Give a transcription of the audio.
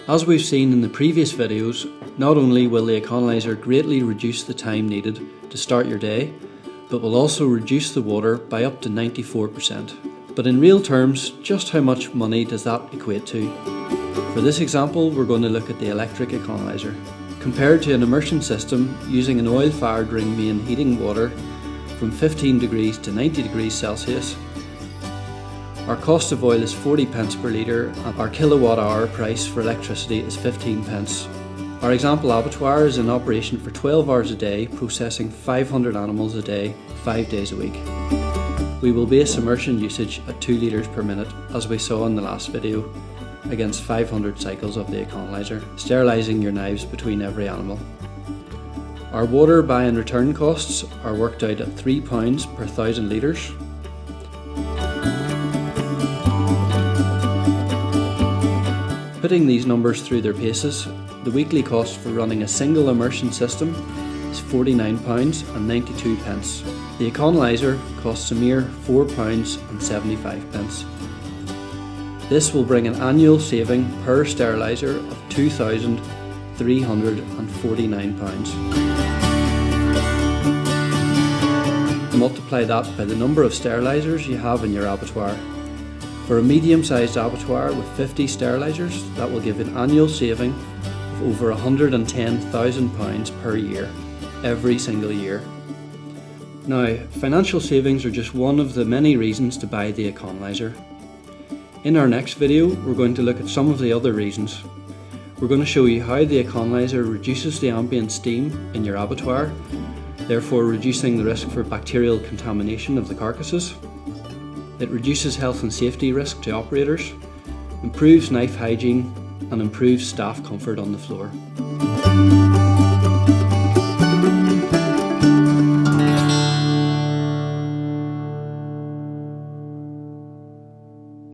As we've seen in the previous videos, not only will the Econoliser greatly reduce the time needed to start your day, but will also reduce the water by up to 94%. But in real terms, just how much money does that equate to? For this example, we're going to look at the electric Econoliser. Compared to an immersion system using an oil-fired ring main heating water from 15 degrees to 90 degrees Celsius, our cost of oil is 40 pence per litre and our kilowatt hour price for electricity is 15 pence. Our example abattoir is in operation for 12 hours a day, processing 500 animals a day, 5 days a week. We will base immersion usage at 2 litres per minute, as we saw in the last video, against 500 cycles of the Econoliser, sterilising your knives between every animal. Our water buy and return costs are worked out at £3 per 1,000 litres. Putting these numbers through their paces, the weekly cost for running a single immersion system is £49 and 92 pence. The Econoliser costs a mere £4 and 75 pence. This will bring an annual saving per steriliser of £2,349. Multiply that by the number of sterilisers you have in your abattoir. For a medium-sized abattoir with 50 sterilisers, that will give an annual saving of over £110,000 per year, every single year. Now, financial savings are just one of the many reasons to buy the Econoliser. In our next video, we're going to look at some of the other reasons. We're going to show you how the Econoliser reduces the ambient steam in your abattoir, therefore reducing the risk for bacterial contamination of the carcasses. It reduces health and safety risk to operators, improves knife hygiene, and improves staff comfort on the floor.